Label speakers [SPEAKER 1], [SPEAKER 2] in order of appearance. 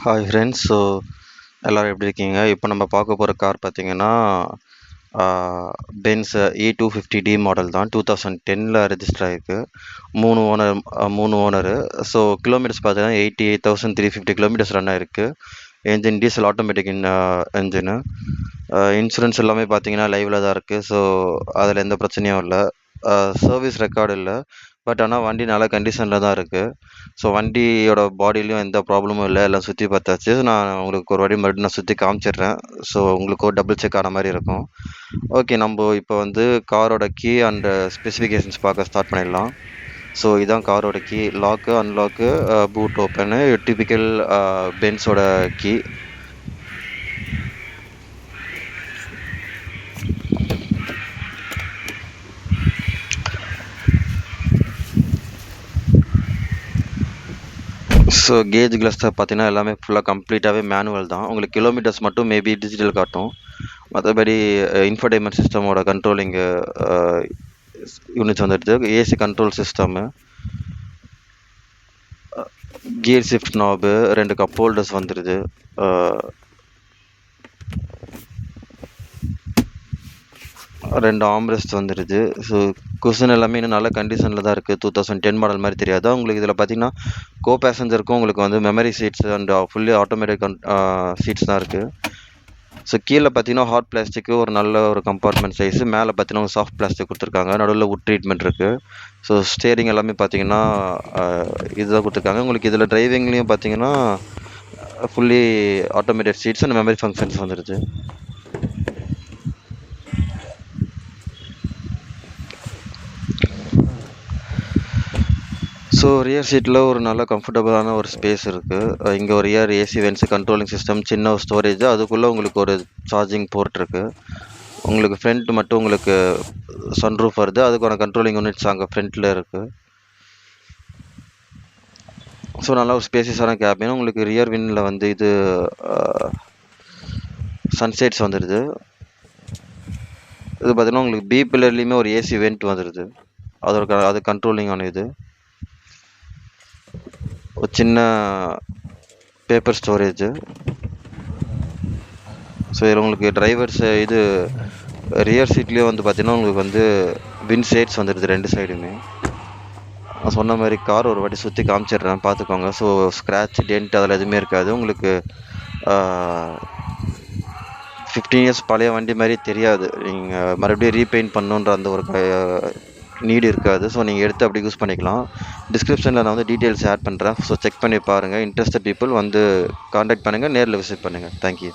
[SPEAKER 1] Hi friends. எல்லோரும் எப்படி இருக்கீங்க? இப்போ நம்ம பார்க்க போகிற கார் பார்த்தீங்கன்னா பென்ஸ் E250D மாடல் தான். 2010ல் ரெஜிஸ்டர் ஆகிருக்கு. 3 ஓனரு. ஸோ கிலோமீட்டர்ஸ் பார்த்தீங்கன்னா 88,350 கிலோமீட்டர்ஸ் ரன் ஆகிருக்கு. Engine diesel automatic engine. Insurance எல்லாமே பார்த்தீங்கன்னா லைவில் தான் இருக்குது. ஸோ அதில் எந்த பிரச்சனையும் இல்லை. சர்வீஸ் ரெக்கார்டு இல்லை. பட் ஆனால் வண்டி நல்ல கண்டிஷனில் தான் இருக்குது. ஸோ வண்டியோட பாடியிலையும் எந்த ப்ராப்ளமும் இல்லை. எல்லாம் சுற்றி பார்த்தாச்சு. நான் உங்களுக்கு ஒரு வாட்டி மறுபடியும் நான் சுற்றி காமிச்சிடுறேன். ஸோ உங்களுக்கு ஒரு டபுள் செக் ஆன மாதிரி இருக்கும். ஓகே, நம்ம இப்போ வந்து காரோட கீ அண்ட் ஸ்பெசிஃபிகேஷன்ஸ் பார்க்க ஸ்டார்ட் பண்ணிடலாம். ஸோ இதான் காரோட key. Lock, unlock, boot open, typical பென்ஸோட கீ. ஸோ கேஜ் கிளஸ்டர் பார்த்தீங்கன்னா எல்லாமே ஃபுல்லாக கம்ப்ளீட்டாகவே மேனுவல் தான். உங்களுக்கு கிலோமீட்டர்ஸ் மட்டும் மேபி டிஜிட்டல் காட்டும். மற்றபடி இன்ஃபர்டைன்மெண்ட் சிஸ்டமோட கண்ட்ரோலிங்கு யூனிட்ஸ் வந்துடுது. AC control system, gear shift knob, 2 cup holders வந்துடுது. 2 ஆம்ரெஸ்ட் வந்துடுது. ஸோ குஷன் எல்லாமே இன்னும் நல்ல கண்டிஷனில் தான் இருக்குது. 2010 மாடல் மாதிரி தெரியாது. உங்களுக்கு இதில் பார்த்தீங்கன்னா கோ பேசஞ்சருக்கும் உங்களுக்கு வந்து memory seats and fully automatic seats தான் இருக்குது. ஸோ கீழே பார்த்தீங்கன்னா ஹாட் பிளாஸ்டிக்கு ஒரு நல்ல ஒரு கம்பார்ட்மெண்ட் சைஸு. மேலே பார்த்தீங்கன்னா சாஃப்ட் பிளாஸ்டிக் கொடுத்துருக்காங்க. நடுவில் வுட் ட்ரீட்மெண்ட் இருக்குது. ஸோ ஸ்டேரிங் எல்லாமே பார்த்தீங்கன்னா இதுதான் கொடுத்துருக்காங்க. உங்களுக்கு இதில் டிரைவிங்லேயும் பார்த்தீங்கன்னா fully automatic seats and memory functions வந்துடுது. ஸோ ரியர் சீட்டில் ஒரு நல்ல கம்ஃபர்டபுளான ஒரு ஸ்பேஸ் இருக்குது. இங்கே ஒரு rear AC vents, controlling system, சின்ன ஒரு ஸ்டோரேஜ், அதுக்குள்ளே உங்களுக்கு ஒரு சார்ஜிங் போர்ட் இருக்குது. உங்களுக்கு ஃப்ரண்ட் மட்டும் உங்களுக்கு சன்ரூஃப் வருது. அதுக்கான கண்ட்ரோலிங் யூனிட்ஸ் அங்கே ஃப்ரண்ட்டில் இருக்குது. ஸோ நல்லா ஒரு ஸ்பேசியஸான கேபின். உங்களுக்கு ரியர் விண்டில் வந்து இது சன்செட்ஸ் வந்துடுது. இது பார்த்தீங்கன்னா உங்களுக்கு பி பில்லர்லேயுமே ஒரு ஏசி வெண்ட் வந்துடுது. அது கண்ட்ரோலிங் ஆன இது. ஒரு சின்ன பேப்பர் ஸ்டோரேஜு. ஸோ இதில் உங்களுக்கு டிரைவர்ஸ் இது ரியர் சீட்லேயும் வந்து பார்த்தீங்கன்னா உங்களுக்கு வந்து விண்ட் ஷேட்ஸ் வந்துடுது 2 சைடுமே. நான் சொன்ன மாதிரி கார் ஒரு வாட்டி சுற்றி காமிச்சிடுறேன், பார்த்துக்கோங்க. ஸோ ஸ்க்ராட்ச், டென்ட் அதில் எதுவுமே இருக்காது. உங்களுக்கு 15 இயர்ஸ் பழைய வண்டி மாதிரி தெரியாது. நீங்கள் மறுபடியும் ரீபெயிண்ட் பண்ணுன்ற அந்த ஒரு நீடு இருக்காது. ஸோ நீங்கள் எடுத்து அப்படி யூஸ் பண்ணிக்கலாம். டிஸ்கிரிப்ஷனில் நான் வந்து டீட்டெயில்ஸ் ஆட் பண்ணுறேன். ஸோ செக் பண்ணி பாருங்கள். இன்ட்ரெஸ்டட் பீப்புள் வந்து காண்டாக்ட் பண்ணுங்கள், நேரில் விசிட் பண்ணுங்கள். தேங்க்யூ.